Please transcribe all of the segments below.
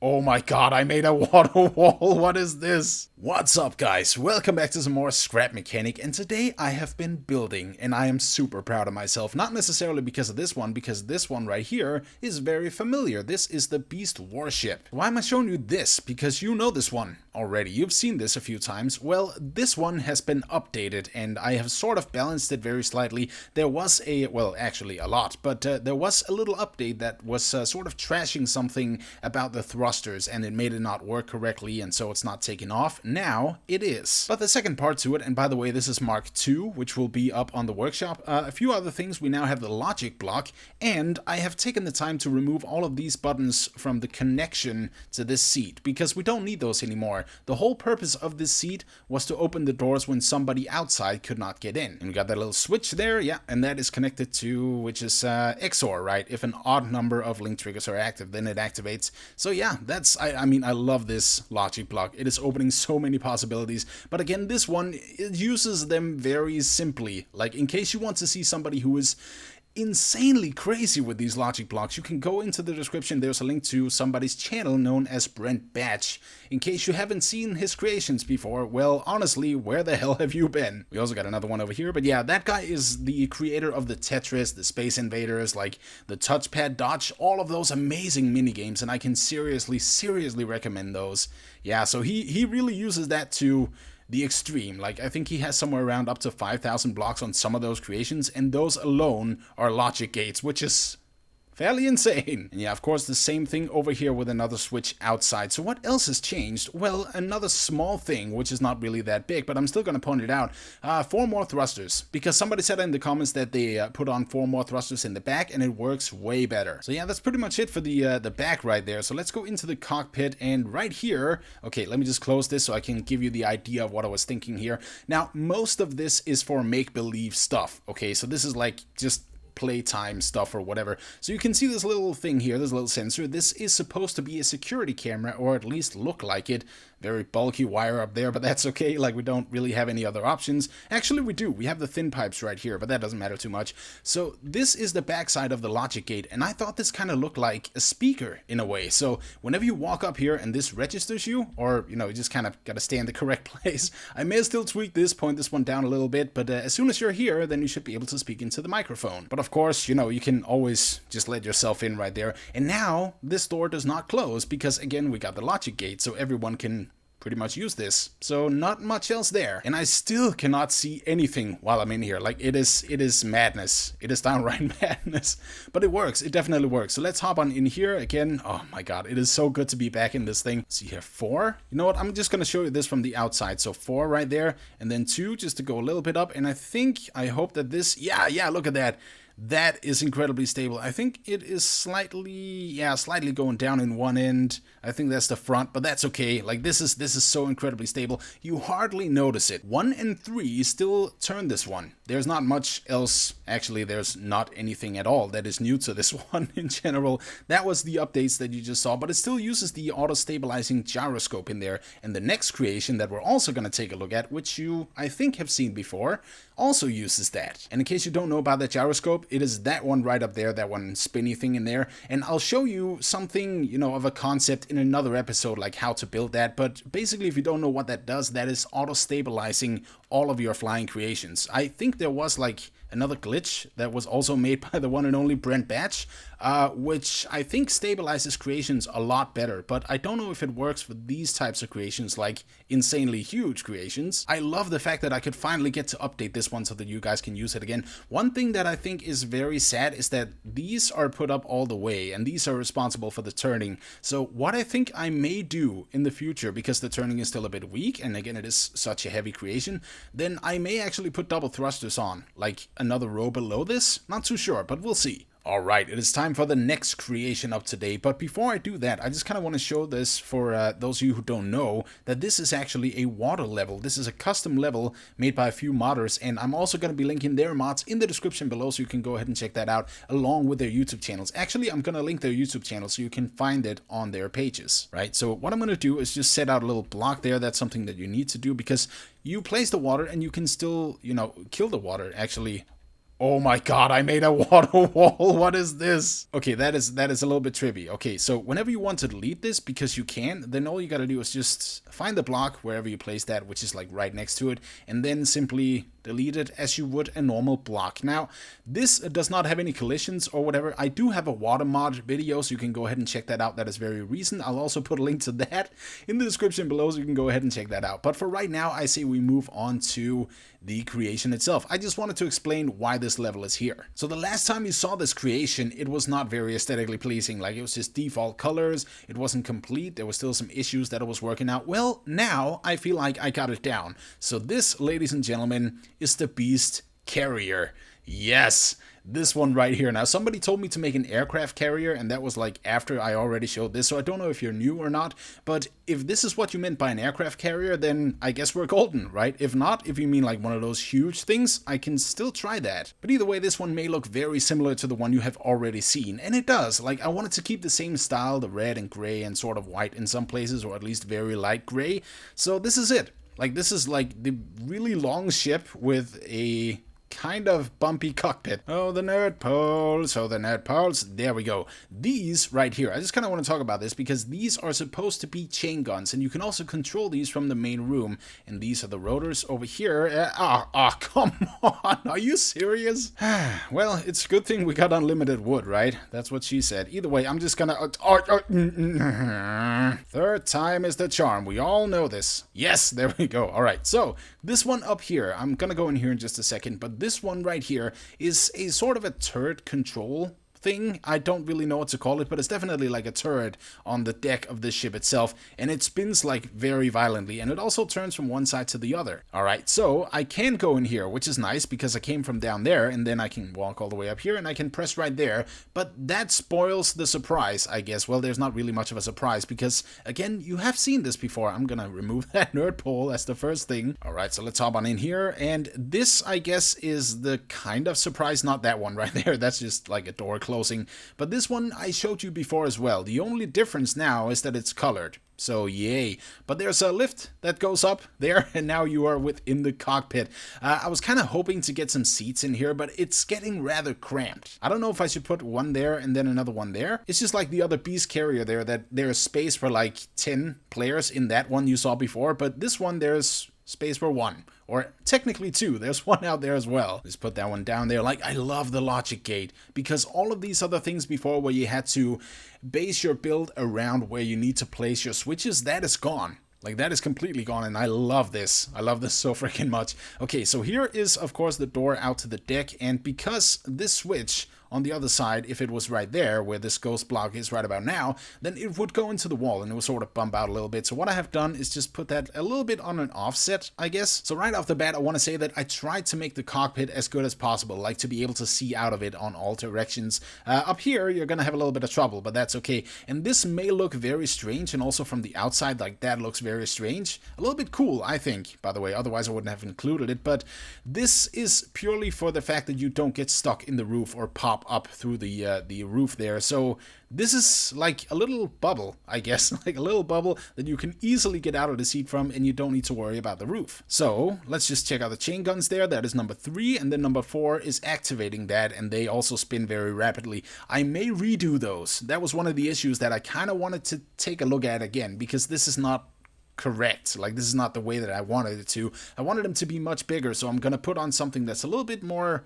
Oh my god, I made a water wall. What is this? What's up, guys? Welcome back to some more Scrap Mechanic, and today I have been building, and I am super proud of myself. Not necessarily because of this one, because this one right here is very familiar. This is the Beast Warship. Why am I showing you this? Because you know this one already. You've seen this a few times. Well, this one has been updated, and I have sort of balanced it very slightly. There was well, actually a lot, but there was a little update that was sort of trashing something about the thrusters, and it made it not work correctly, and so it's not taking off. Now it is. But the second part to it, and by the way, this is Mark II, which will be up on the workshop. A few other things. We now have the logic block, and I have taken the time to remove all of these buttons from the connection to this seat, because we don't need those anymore. The whole purpose of this seat was to open the doors when somebody outside could not get in. And we got that little switch there, yeah, and that is connected to, which is XOR, right? If an odd number of link triggers are active, then it activates. So yeah, that's, I mean, I love this logic block. It is opening so many possibilities. But again, this one, it uses them very simply. Like, in case you want to see somebody who is insanely crazy with these logic blocks, you can go into the description. There's a link to somebody's channel known as Brent. In case you haven't seen his creations before, well, honestly, where the hell have you been? We also got another one over here, but yeah, that guy is the creator of the Tetris, the Space Invaders, like the Touchpad Dodge, all of those amazing minigames, and I can seriously recommend those. Yeah, so he really uses that to the extreme. Like, I think he has somewhere around up to 5,000 blocks on some of those creations, and those alone are logic gates, which is fairly insane. And yeah, of course, the same thing over here with another switch outside. So what else has changed? Well, another small thing, which is not really that big, but I'm still going to point it out. 4 more thrusters, because somebody said in the comments that they put on 4 more thrusters in the back, and it works way better. So yeah, that's pretty much it for the back right there. So let's go into the cockpit, and right here, okay, let me just close this so I can give you the idea of what I was thinking here. Now, most of this is for make-believe stuff, okay? So this is like just playtime stuff or whatever. So you can see this little thing here, this little sensor. This is supposed to be a security camera, or at least look like it. Very bulky wire up there, but that's okay. Like, we don't really have any other options. Actually, we do. We have the thin pipes right here, but that doesn't matter too much. So this is the backside of the logic gate, and I thought this kind of looked like a speaker in a way. So whenever you walk up here and this registers you, or, you know, you just kind of got to stay in the correct place. I may still tweak this, point this one down a little bit, but as soon as you're here, then you should be able to speak into the microphone. But of course, you know, you can always just let yourself in right there. And now this door does not close because, again, we got the logic gate, so everyone can pretty much use this. So not much else there. And I still cannot see anything while I'm in here. Like, it is madness. It is downright madness. But it works. It definitely works. So let's hop on in here again. Oh my god, it is so good to be back in this thing. See here, 4. You know what? I'm just gonna show you this from the outside. So 4 right there, and then 2 just to go a little bit up. And I hope that this, yeah, look at that. That is incredibly stable. I think it is slightly going down in one end. I think that's the front, but that's okay. Like, this is so incredibly stable. You hardly notice it. 1 and 3 still turn this one. There's not much else. Actually, there's not anything at all that is new to this one in general. That was the updates that you just saw, but it still uses the auto-stabilizing gyroscope in there. And the next creation that we're also going to take a look at, which you, I think, have seen before, also uses that. And in case you don't know about the gyroscope, it is that one right up there, that one spinny thing in there. And I'll show you something, you know, of a concept in another episode, like how to build that. But basically, if you don't know what that does, that is auto-stabilizing all of your flying creations. I think there was like another glitch that was also made by the one and only Brent, which I think stabilizes creations a lot better, but I don't know if it works for these types of creations, like insanely huge creations. I love the fact that I could finally get to update this one so that you guys can use it again. One thing that I think is very sad is that these are put up all the way, and these are responsible for the turning. So what I think I may do in the future, because the turning is still a bit weak, and again, it is such a heavy creation, then I may actually put double thrusters on, like another row below this. Not too sure, but we'll see. Alright, it is time for the next creation of today, but before I do that, I just kind of want to show this for those of you who don't know, that this is actually a water level. This is a custom level made by a few modders, and I'm also going to be linking their mods in the description below, so you can go ahead and check that out, along with their YouTube channels. Actually, I'm going to link their YouTube channel so you can find it on their pages, right? So what I'm going to do is just set out a little block there. That's something that you need to do, because you place the water and you can still, you know, kill the water, actually. Oh my god, I made a water wall. What is this? Okay, that is a little bit trippy. Okay, so whenever you want to delete this, because you can, then all you gotta do is just find the block wherever you place that, which is like right next to it, and then simply delete it as you would a normal block. Now, this does not have any collisions or whatever. I do have a water mod video, so you can go ahead and check that out. That is very recent. I'll also put a link to that in the description below, so you can go ahead and check that out. But for right now, I say we move on to the creation itself. I just wanted to explain why this level is here. So the last time you saw this creation, it was not very aesthetically pleasing. Like, it was just default colors, it wasn't complete, there was still some issues that I was working out. Well, now I feel like I got it down. So this, ladies and gentlemen, is the Beast Carrier. Yes, this one right here. Now, somebody told me to make an aircraft carrier, and that was like after I already showed this, so I don't know if you're new or not, but if this is what you meant by an aircraft carrier, then I guess we're golden, right? If not, if you mean like one of those huge things, I can still try that. But either way, this one may look very similar to the one you have already seen, and it does. Like, I wanted to keep the same style, the red and gray and sort of white in some places, or at least very light gray, so this is it. Like, this is like the really long ship with a kind of bumpy cockpit. Oh, the nerd poles. Oh, the nerd poles. There we go. These right here, I just kind of want to talk about this because these are supposed to be chain guns, and you can also control these from the main room. And these are the rotors over here. Come on. Are you serious? Well, it's a good thing we got unlimited wood, right? That's what she said. Either way, I'm just gonna... Third time is the charm. We all know this. Yes, there we go. All right, so this one up here, I'm gonna go in here in just a second, but this one right here is a sort of a turret control thing. I don't really know what to call it, but it's definitely like a turret on the deck of the ship itself, and it spins like very violently, and it also turns from one side to the other. Alright, so I can go in here, which is nice because I came from down there, and then I can walk all the way up here, and I can press right there, but that spoils the surprise, I guess. Well, there's not really much of a surprise because, again, you have seen this before. I'm gonna remove that nerd pole as the first thing. Alright, so let's hop on in here, and this, I guess, is the kind of surprise. Not that one right there, that's just like a door closing, but this one I showed you before as well. The only difference now is that it's colored. So yay. But there's a lift that goes up there, and now you are within the cockpit. I was kind of hoping to get some seats in here, but it's getting rather cramped. I don't know if I should put one there and then another one there. It's just like the other Beast Carrier there, that there's space for like 10 players in that one you saw before, but this one there's space for one. Or technically two, there's one out there as well. Let's put that one down there. Like, I love the logic gate, because all of these other things before where you had to base your build around where you need to place your switches, that is gone. Like, that is completely gone, and I love this. I love this so freaking much. Okay, so here is, of course, the door out to the deck, and because this switch on the other side, if it was right there, where this ghost block is right about now, then it would go into the wall, and it would sort of bump out a little bit. So what I have done is just put that a little bit on an offset, I guess. So right off the bat, I want to say that I tried to make the cockpit as good as possible, like to be able to see out of it on all directions. Up here, you're gonna have a little bit of trouble, but that's okay. And this may look very strange, and also from the outside, like, that looks very strange. A little bit cool, I think, by the way, otherwise I wouldn't have included it, but this is purely for the fact that you don't get stuck in the roof or pop up through the roof there. So this is like a little bubble, I guess, like a little bubble that you can easily get out of the seat from, and you don't need to worry about the roof. So let's just check out the chain guns there. That is number 3, and then number 4 is activating that, and they also spin very rapidly. I may redo those. That was one of the issues that I kind of wanted to take a look at again, because this is not correct. Like, this is not the way that I wanted it to. I wanted them to be much bigger, so I'm gonna put on something that's a little bit more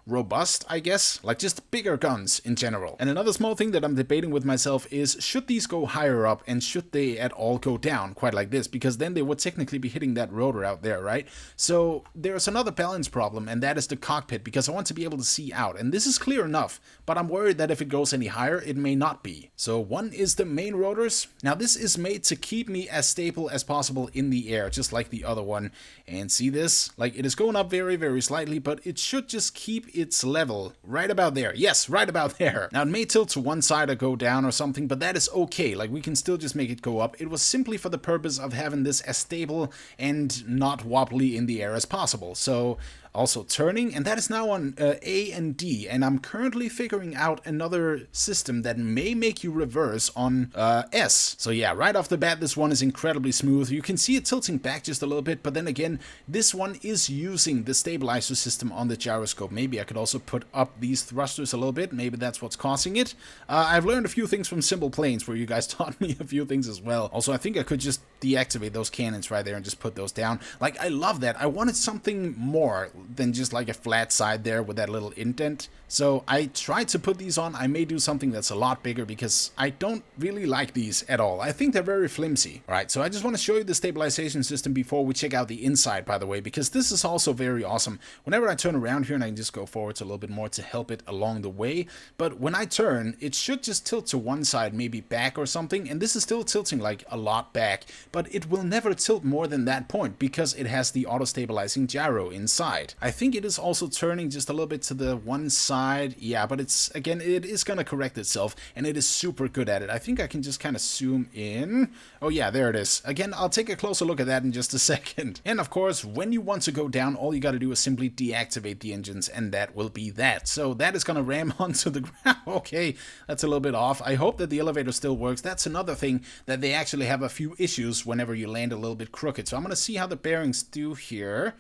robust, I guess, like just bigger guns in general. And another small thing that I'm debating with myself is, should these go higher up, and should they at all go down quite like this, because then they would technically be hitting that rotor out there, right? So there's another balance problem, and that is the cockpit, because I want to be able to see out, and this is clear enough, but I'm worried that if it goes any higher, it may not be. So one is the main rotors. Now this is made to keep me as stable as possible in the air, just like the other one. And see this? Like, it is going up very, very slightly, but it should just keep its level right about there. Yes, right about there. Now it may tilt to one side or go down or something, but that is okay. Like, we can still just make it go up. It was simply for the purpose of having this as stable and not wobbly in the air as possible. So also turning, and that is now on A and D, and I'm currently figuring out another system that may make you reverse on S. So yeah, right off the bat, this one is incredibly smooth. You can see it tilting back just a little bit, but then again, this one is using the stabilizer system on the gyroscope. Maybe I could also put up these thrusters a little bit. Maybe that's what's causing it. I've learned a few things from Simple Planes, where you guys taught me a few things as well. Also, I think I could just deactivate those cannons right there and just put those down. Like, I love that. I wanted something more than just like a flat side there with that little indent. So I tried to put these on. I may do something that's a lot bigger because I don't really like these at all. I think they're very flimsy. All right, so I just want to show you the stabilization system before we check out the inside, by the way, because this is also very awesome. Whenever I turn around here, and I can just go forwards a little bit more to help it along the way, but when I turn, it should just tilt to one side, maybe back or something, and this is still tilting like a lot back, but it will never tilt more than that point because it has the auto-stabilizing gyro inside. I think it is also turning just a little bit to the one side. Yeah, but it's, again, it is going to correct itself, and it is super good at it. I think I can just kind of zoom in. Oh yeah, there it is. Again, I'll take a closer look at that in just a second. And of course, when you want to go down, all you got to do is simply deactivate the engines, and that will be that. So that is going to ram onto the ground. Okay, that's a little bit off. I hope that the elevator still works. That's another thing, that they actually have a few issues whenever you land a little bit crooked. So I'm going to see how the bearings do here.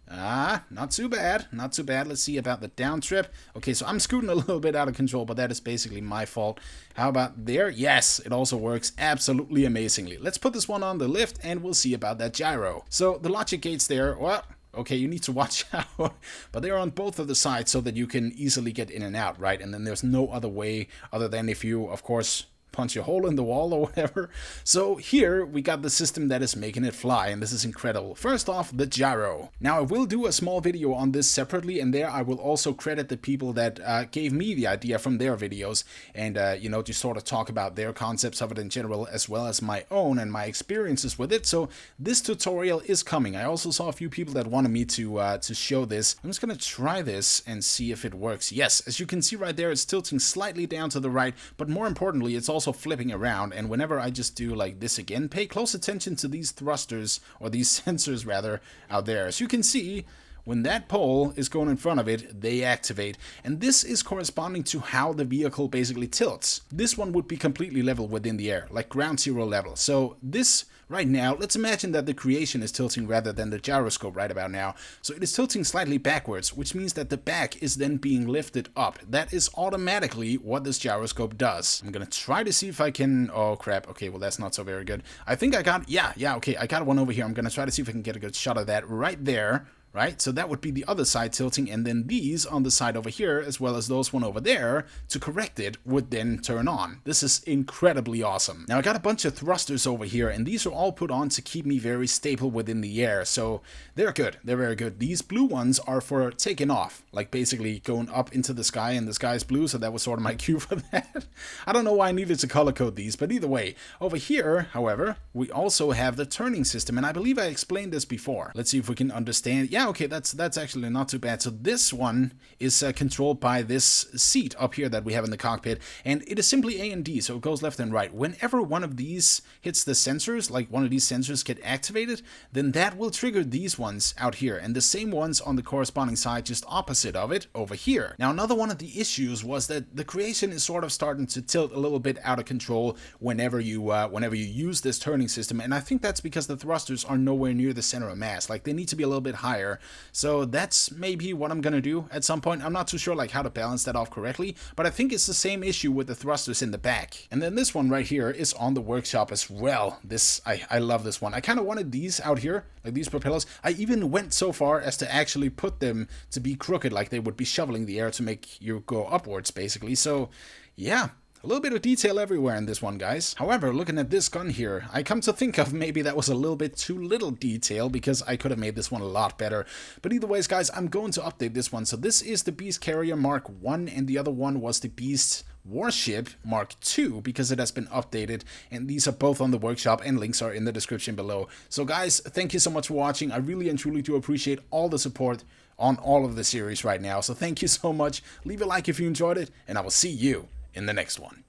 Not too bad. Not too bad. Let's see about the down trip. Okay, so I'm scooting a little bit out of control, but that is basically my fault. How about there? Yes, it also works absolutely amazingly. Let's put this one on the lift, and we'll see about that gyro. So the logic gates there, well, okay, you need to watch out, but they're on both of the sides so that you can easily get in and out, right? And then there's no other way other than if you, of course, punch a hole in the wall or whatever. So here we got the system that is making it fly, and this is incredible. First off, the gyro. Now I will do a small video on this separately, and there I will also credit the people that gave me the idea from their videos, and you know, to sort of talk about their concepts of it in general, as well as my own and my experiences with it. So this tutorial is coming. I also saw a few people that wanted me to show this. I'm just gonna try this and see if it works. Yes, as you can see right there, it's tilting slightly down to the right, but more importantly, it's also flipping around. And whenever I just do like this again, pay close attention to these thrusters, or these sensors rather, out there. As you can see, when that pole is going in front of it, they activate, and this is corresponding to how the vehicle basically tilts. This one would be completely level within the air, like ground zero level. So this right now, let's imagine that the creation is tilting rather than the gyroscope right about now. So it is tilting slightly backwards, which means that the back is then being lifted up. That is automatically what this gyroscope does. I'm gonna try to see if I can, oh crap, okay, well that's not so very good. I think I got, yeah, okay, I got one over here. I'm gonna try to see if I can get a good shot of that right there. Right, so that would be the other side tilting, and then these on the side over here, as well as those one over there, to correct it, would then turn on. This is incredibly awesome. Now I got a bunch of thrusters over here, and these are all put on to keep me very stable within the air, so they're good, they're very good. These blue ones are for taking off, like basically going up into the sky, and the sky is blue, so that was sort of my cue for that. I don't know why I needed to color code these, but either way. Over here, however, we also have the turning system, and I believe I explained this before. Let's see if we can understand. Yeah, okay, that's actually not too bad. So this one is controlled by this seat up here that we have in the cockpit, and it is simply A and D, so it goes left and right. Whenever one of these hits the sensors, like one of these sensors get activated, then that will trigger these ones out here, and the same ones on the corresponding side just opposite of it over here. Now another one of the issues was that the creation is sort of starting to tilt a little bit out of control whenever you use this turning system, and I think that's because the thrusters are nowhere near the center of mass. Like, they need to be a little bit higher. So that's maybe what I'm gonna do at some point. I'm not too sure like how to balance that off correctly, but I think it's the same issue with the thrusters in the back. And then this one right here is on the workshop as well. This, I love this one. I kind of wanted these out here, like these propellers. I even went so far as to actually put them to be crooked, like they would be shoveling the air to make you go upwards, basically. So yeah, a little bit of detail everywhere in this one, guys. However, looking at this gun here, I come to think of maybe that was a little bit too little detail, because I could have made this one a lot better. But either ways, guys, I'm going to update this one. So this is the Beast Carrier Mark 1, and the other one was the Beast Warship Mark 2, because it has been updated, and these are both on the workshop, and links are in the description below. So guys, thank you so much for watching. I really and truly do appreciate all the support on all of the series right now. So thank you so much. Leave a like if you enjoyed it, and I will see you in the next one.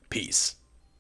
Peace.